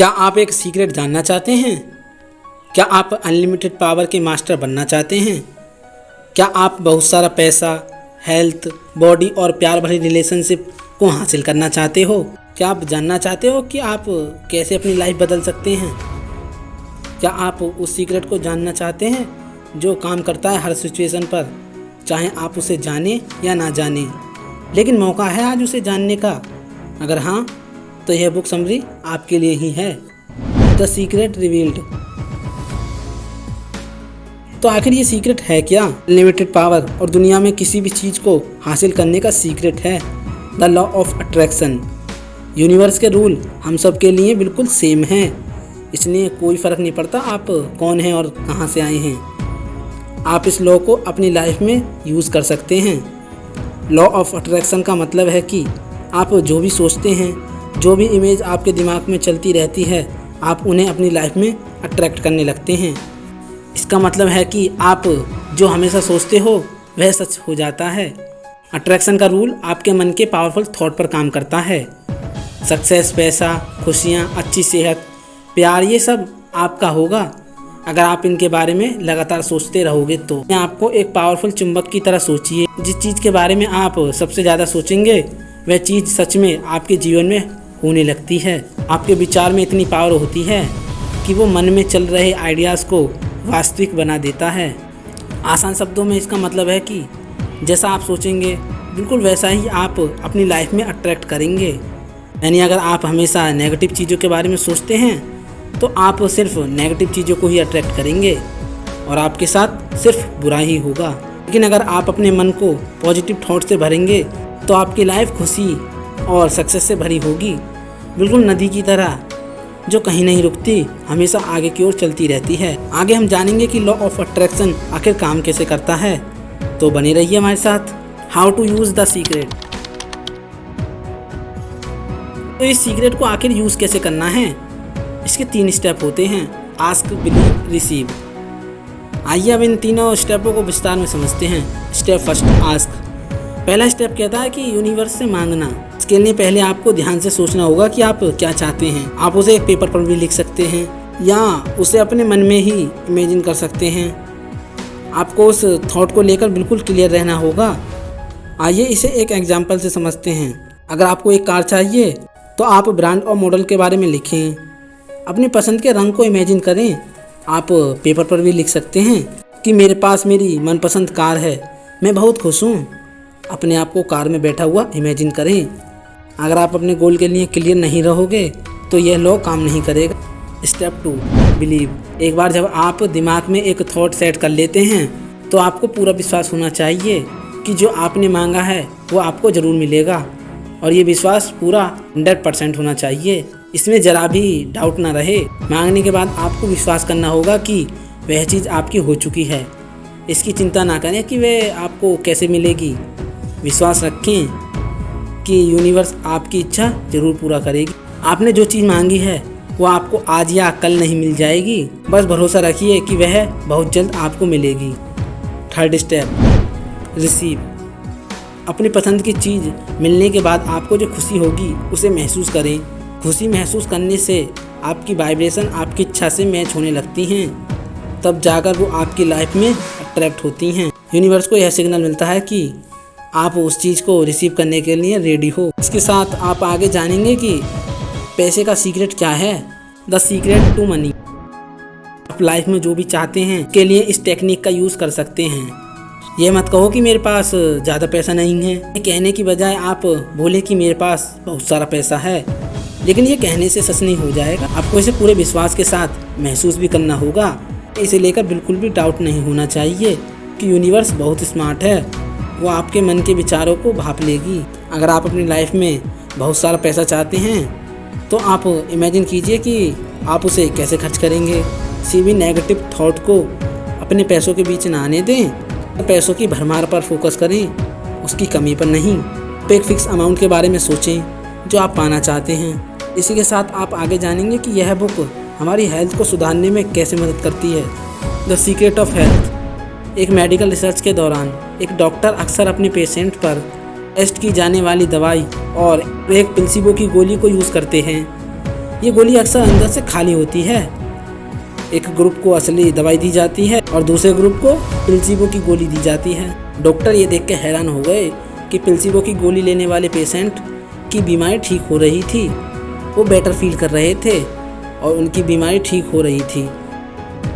क्या आप एक सीक्रेट जानना चाहते हैं? क्या आप अनलिमिटेड पावर के मास्टर बनना चाहते हैं? क्या आप बहुत सारा पैसा, हेल्थ, बॉडी और प्यार भरी रिलेशनशिप को हासिल करना चाहते हो? क्या आप जानना चाहते हो कि आप कैसे अपनी लाइफ बदल सकते हैं? क्या आप उस सीक्रेट को जानना चाहते हैं जो काम करता है हर सिचुएशन पर, चाहे आप उसे जाने या ना जाने, लेकिन मौका है आज उसे जानने का? अगर हाँ, तो यह बुक समरी आपके लिए ही है, द सीक्रेट रिवील्ड। तो आखिर ये सीक्रेट है क्या? अनलिमिटेड पावर और दुनिया में किसी भी चीज़ को हासिल करने का सीक्रेट है the law of attraction. Universe के रूल हम सब के लिए बिल्कुल सेम हैं, इसलिए कोई फ़र्क नहीं पड़ता आप कौन हैं और कहाँ से आए हैं। आप इस लॉ को अपनी लाइफ में यूज़ कर सकते हैं। लॉ ऑफ अट्रैक्शन का मतलब है कि आप जो भी सोचते हैं, जो भी इमेज आपके दिमाग में चलती रहती है, आप उन्हें अपनी लाइफ में अट्रैक्ट करने लगते हैं। इसका मतलब है कि आप जो हमेशा सोचते हो वह सच हो जाता है। अट्रैक्शन का रूल आपके मन के पावरफुल थॉट पर काम करता है। सक्सेस, पैसा, खुशियाँ, अच्छी सेहत, प्यार, ये सब आपका होगा अगर आप इनके बारे में लगातार सोचते रहोगे। तो आपको एक पावरफुल चुंबक की तरह सोचिए। जिस चीज़ के बारे में आप सबसे ज़्यादा सोचेंगे वह चीज़ सच में आपके जीवन में होने लगती है। आपके विचार में इतनी पावर होती है कि वो मन में चल रहे आइडियाज़ को वास्तविक बना देता है। आसान शब्दों में इसका मतलब है कि जैसा आप सोचेंगे बिल्कुल वैसा ही आप अपनी लाइफ में अट्रैक्ट करेंगे। यानी अगर आप हमेशा नेगेटिव चीज़ों के बारे में सोचते हैं तो आप सिर्फ नेगेटिव चीज़ों को ही अट्रैक्ट करेंगे और आपके साथ सिर्फ बुरा ही होगा। लेकिन अगर आप अपने मन को पॉजिटिव थॉट से भरेंगे तो आपकी लाइफ खुशी और सक्सेस से भरी होगी, बिल्कुल नदी की तरह जो कहीं नहीं रुकती, हमेशा आगे की ओर चलती रहती है। आगे हम जानेंगे कि लॉ ऑफ अट्रैक्शन आखिर काम कैसे करता है, तो बने रहिए हमारे साथ। How to use the secret. तो इस सीक्रेट को आखिर यूज़ कैसे करना है, इसके 3 स्टेप होते हैं। Ask, believe, receive. आइए अब इन तीनों स्टेपों को विस्तार में समझते हैं। Step first, ask. पहला स्टेप कहता है कि यूनिवर्स से मांगना। इसके लिए पहले आपको ध्यान से सोचना होगा कि आप क्या चाहते हैं। आप उसे एक पेपर पर भी लिख सकते हैं या उसे अपने मन में ही इमेजिन कर सकते हैं। आपको उस थॉट को लेकर बिल्कुल क्लियर रहना होगा। आइए इसे एक एग्जांपल से समझते हैं। अगर आपको एक कार चाहिए तो आप ब्रांड और मॉडल के बारे में लिखें। अपनी पसंद के रंग को इमेजिन करें। आप पेपर पर भी लिख सकते हैं कि मेरे पास मेरी मनपसंद कार है, मैं बहुत खुश हूँ। अपने आप को कार में बैठा हुआ इमेजिन करें। अगर आप अपने गोल के लिए क्लियर नहीं रहोगे तो यह लॉ काम नहीं करेगा। Step 2, believe. एक बार जब आप दिमाग में एक थॉट सेट कर लेते हैं तो आपको पूरा विश्वास होना चाहिए कि जो आपने मांगा है वो आपको ज़रूर मिलेगा, और ये विश्वास पूरा 100% होना चाहिए। इसमें ज़रा भी डाउट ना रहे। मांगने के बाद आपको विश्वास करना होगा कि वह चीज़ आपकी हो चुकी है। इसकी चिंता ना करें कि वह आपको कैसे मिलेगी। विश्वास रखें कि यूनिवर्स आपकी इच्छा ज़रूर पूरा करेगी। आपने जो चीज़ मांगी है वो आपको आज या कल नहीं मिल जाएगी, बस भरोसा रखिए कि वह बहुत जल्द आपको मिलेगी। Third step, receive. अपनी पसंद की चीज़ मिलने के बाद आपको जो खुशी होगी उसे महसूस करें। खुशी महसूस करने से आपकी वाइब्रेशन आपकी इच्छा से मैच होने लगती हैं, तब जाकर वो आपकी लाइफ में अट्रैक्ट होती हैं। यूनिवर्स को यह सिग्नल मिलता है कि आप उस चीज़ को रिसीव करने के लिए रेडी हो। इसके साथ आप आगे जानेंगे कि पैसे का सीक्रेट क्या है, द सीक्रेट टू मनी। आप लाइफ में जो भी चाहते हैं के लिए इस टेक्निक का यूज़ कर सकते हैं। ये मत कहो कि मेरे पास ज़्यादा पैसा नहीं है। ये कहने की बजाय आप बोले कि मेरे पास बहुत सारा पैसा है, लेकिन ये कहने से सच नहीं हो जाएगा। आपको इसे पूरे विश्वास के साथ महसूस भी करना होगा। इसे लेकर बिल्कुल भी डाउट नहीं होना चाहिए कि यूनिवर्स बहुत स्मार्ट है, वो आपके मन के विचारों को भाप लेगी। अगर आप अपनी लाइफ में बहुत सारा पैसा चाहते हैं तो आप इमेजिन कीजिए कि आप उसे कैसे खर्च करेंगे। किसी भी नेगेटिव थॉट को अपने पैसों के बीच ना आने दें। पैसों की भरमार पर फोकस करें, उसकी कमी पर नहीं। तो एक फिक्स अमाउंट के बारे में सोचें जो आप पाना चाहते हैं। इसी के साथ आप आगे जानेंगे कि यह बुक हमारी हेल्थ को सुधारने में कैसे मदद करती है। The secret of health. एक मेडिकल रिसर्च के दौरान एक डॉक्टर अक्सर अपने पेशेंट पर टेस्ट की जाने वाली दवाई और एक प्लेसिबो की गोली को यूज़ करते हैं। ये गोली अक्सर अंदर से खाली होती है। एक ग्रुप को असली दवाई दी जाती है और दूसरे ग्रुप को प्लेसिबो की गोली दी जाती है। डॉक्टर ये देख के हैरान हो गए कि प्लेसिबो की गोली लेने वाले पेशेंट की बीमारी ठीक हो रही थी, वो बेटर फील कर रहे थे और उनकी बीमारी ठीक हो रही थी।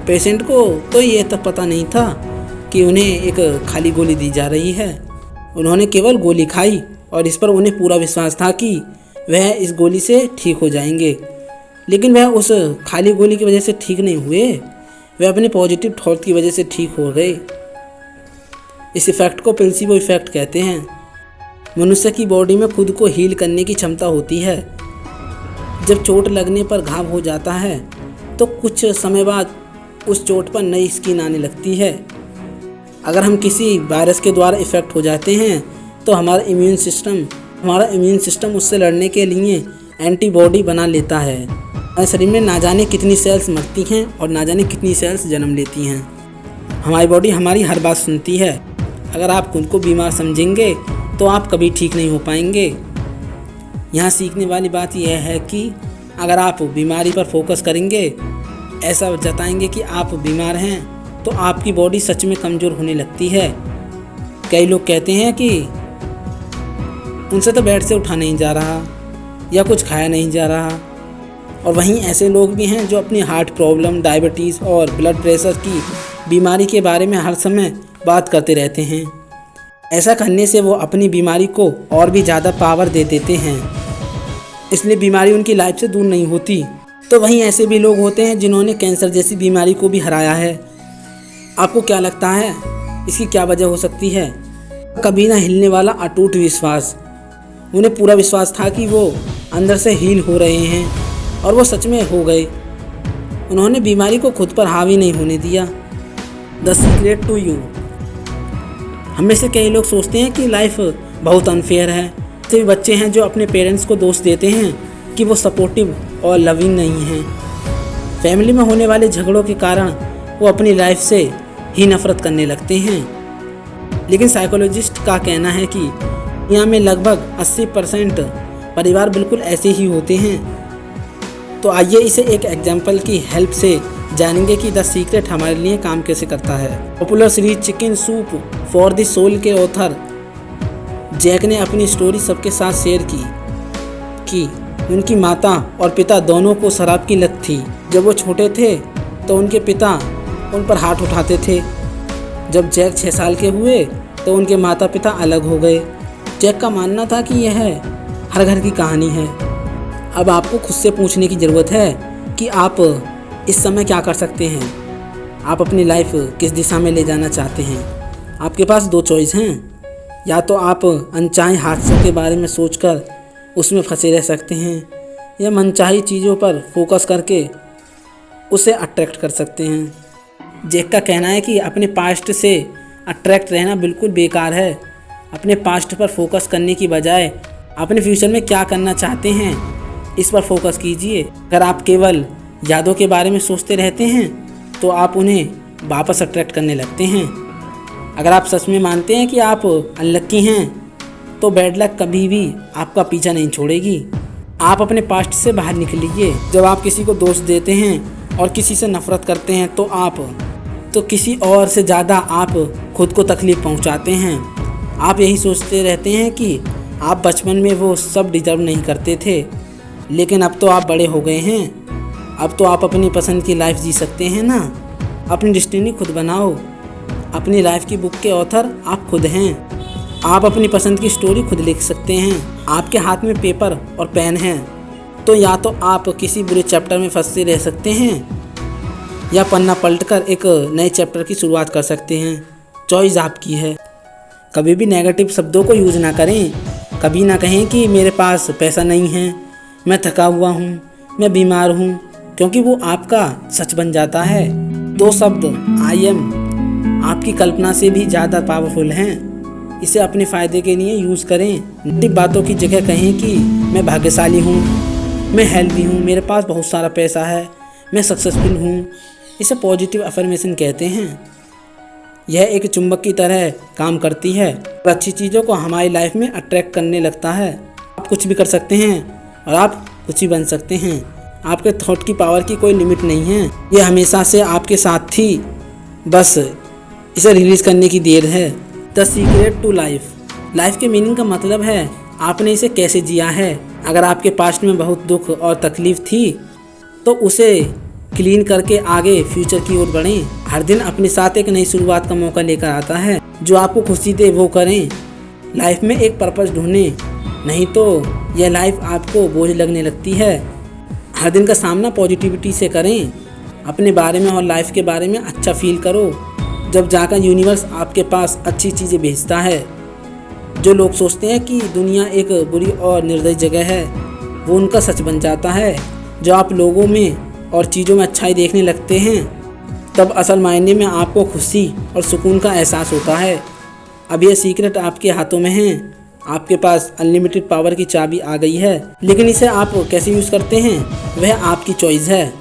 पेशेंट को तो ये तक पता नहीं था कि उन्हें एक खाली गोली दी जा रही है। उन्होंने केवल गोली खाई और इस पर उन्हें पूरा विश्वास था कि वह इस गोली से ठीक हो जाएंगे, लेकिन वह उस खाली गोली की वजह से ठीक नहीं हुए, वह अपने पॉजिटिव थॉट की वजह से ठीक हो गए। इस इफ़ेक्ट को प्लेसिबो इफ़ेक्ट कहते हैं। मनुष्य की बॉडी में खुद को हील करने की क्षमता होती है। जब चोट लगने पर घाव हो जाता है तो कुछ समय बाद उस चोट पर नई स्किन आने लगती है। अगर हम किसी वायरस के द्वारा इफ़ेक्ट हो जाते हैं तो हमारा इम्यून सिस्टम उससे लड़ने के लिए एंटीबॉडी बना लेता है। हमारे शरीर में ना जाने कितनी सेल्स मरती हैं और ना जाने कितनी सेल्स जन्म लेती हैं। हमारी बॉडी हमारी हर बात सुनती है। अगर आप खुद को बीमार समझेंगे तो आप कभी ठीक नहीं हो पाएंगे। यहाँ सीखने वाली बात यह है कि अगर आप बीमारी पर फोकस करेंगे, ऐसा जताएंगे कि आप बीमार हैं, तो आपकी बॉडी सच में कमज़ोर होने लगती है। कई लोग कहते हैं कि उनसे तो बेड से उठा नहीं जा रहा या कुछ खाया नहीं जा रहा, और वहीं ऐसे लोग भी हैं जो अपनी हार्ट प्रॉब्लम, डायबिटीज़ और ब्लड प्रेशर की बीमारी के बारे में हर समय बात करते रहते हैं। ऐसा करने से वो अपनी बीमारी को और भी ज़्यादा पावर दे देते हैं, इसलिए बीमारी उनकी लाइफ से दूर नहीं होती। तो वहीं ऐसे भी लोग होते हैं जिन्होंने कैंसर जैसी बीमारी को भी हराया है। आपको क्या लगता है इसकी क्या वजह हो सकती है? कभी ना हिलने वाला अटूट विश्वास। उन्हें पूरा विश्वास था कि वो अंदर से हील हो रहे हैं और वो सच में हो गए। उन्होंने बीमारी को खुद पर हावी नहीं होने दिया। The secret to you. हमें से कई लोग सोचते हैं कि लाइफ बहुत अनफेयर है। ऐसे भी बच्चे हैं जो अपने पेरेंट्स को दोष देते हैं कि वो सपोर्टिव और लविंग नहीं हैं। फैमिली में होने वाले झगड़ों के कारण वो अपनी लाइफ से ही नफरत करने लगते हैं। लेकिन साइकोलॉजिस्ट का कहना है कि दुनिया में लगभग 80% परिवार बिल्कुल ऐसे ही होते हैं। तो आइए इसे एक एग्जाम्पल की हेल्प से जानेंगे कि द सीक्रेट हमारे लिए काम कैसे करता है। Popular series chicken soup for the soul के ऑथर जैक ने अपनी स्टोरी सबके साथ शेयर की उनकी माता और पिता दोनों को शराब की लत थी। जब वो छोटे थे तो उनके पिता उन पर हाथ उठाते थे। जब जैक 6 साल के हुए तो उनके माता पिता अलग हो गए। जैक का मानना था कि यह हर घर की कहानी है। अब आपको खुद से पूछने की ज़रूरत है कि आप इस समय क्या कर सकते हैं। आप अपनी लाइफ किस दिशा में ले जाना चाहते हैं। आपके पास 2 चॉइस हैं। या तो आप अनचाहे हादसों के बारे में सोचकर उसमें फंसे रह सकते हैं, या मनचाही चीज़ों पर फोकस करके उसे अट्रैक्ट कर सकते हैं। जैक का कहना है कि अपने पास्ट से अट्रैक्ट रहना बिल्कुल बेकार है। अपने पास्ट पर फोकस करने की बजाय अपने फ्यूचर में क्या करना चाहते हैं इस पर फोकस कीजिए। अगर आप केवल यादों के बारे में सोचते रहते हैं तो आप उन्हें वापस अट्रैक्ट करने लगते हैं। अगर आप सच में मानते हैं कि आप अनलक्की हैं तो बैड लक कभी भी आपका पीछा नहीं छोड़ेगी। आप अपने पास्ट से बाहर निकलिए। जब आप किसी को दोष देते हैं और किसी से नफरत करते हैं तो किसी और से ज़्यादा आप खुद को तकलीफ़ पहुंचाते हैं। आप यही सोचते रहते हैं कि आप बचपन में वो सब डिजर्व नहीं करते थे, लेकिन अब तो आप बड़े हो गए हैं। अब तो आप अपनी पसंद की लाइफ जी सकते हैं ना। अपनी डेस्टिनी खुद बनाओ। अपनी लाइफ की बुक के ऑथर आप खुद हैं। आप अपनी पसंद की स्टोरी खुद लिख सकते हैं। आपके हाथ में पेपर और पेन है तो या तो आप किसी बुरे चैप्टर में फंसे रह सकते हैं या पन्ना पलटकर एक नए चैप्टर की शुरुआत कर सकते हैं। चॉइस आपकी है। कभी भी नेगेटिव शब्दों को यूज़ ना करें। कभी ना कहें कि मेरे पास पैसा नहीं है, मैं थका हुआ हूँ, मैं बीमार हूँ, क्योंकि वो आपका सच बन जाता है। 2 शब्द आई एम आपकी कल्पना से भी ज़्यादा पावरफुल हैं। इसे अपने फ़ायदे के लिए यूज़ करें। नेगेटिव बातों की जगह कहें कि मैं भाग्यशाली हूँ, मैं हेल्दी हूँ, मेरे पास बहुत सारा पैसा है, मैं सक्सेसफुल हूँ। इसे पॉजिटिव अफर्मेशन कहते हैं। यह एक चुंबक की तरह काम करती है और अच्छी चीज़ों को हमारी लाइफ में अट्रैक्ट करने लगता है। आप कुछ भी कर सकते हैं और आप कुछ भी बन सकते हैं। आपके थॉट की पावर की कोई लिमिट नहीं है, ये हमेशा से आपके साथ थी, बस इसे रिलीज़ करने की देर है। द सीक्रेट टू लाइफ के मीनिंग का मतलब है आपने इसे कैसे जिया है। अगर आपके पास्ट में बहुत दुख और तकलीफ थी तो उसे क्लीन करके आगे फ्यूचर की ओर बढ़ें। हर दिन अपने साथ एक नई शुरुआत का मौका लेकर आता है। जो आपको खुशी दे वो करें। लाइफ में एक पर्पस ढूंढें, नहीं तो यह लाइफ आपको बोझ लगने लगती है। हर दिन का सामना पॉजिटिविटी से करें। अपने बारे में और लाइफ के बारे में अच्छा फील करो, जब जाकर यूनिवर्स आपके पास अच्छी चीज़ें भेजता है। जो लोग सोचते हैं कि दुनिया एक बुरी और निर्दयी जगह है, वो उनका सच बन जाता है। जब आप लोगों में और चीज़ों में अच्छाई देखने लगते हैं, तब असल मायने में आपको खुशी और सुकून का एहसास होता है। अब यह सीक्रेट आपके हाथों में है। आपके पास अनलिमिटेड पावर की चाबी आ गई है, लेकिन इसे आप कैसे यूज़ करते हैं वह आपकी चॉइस है।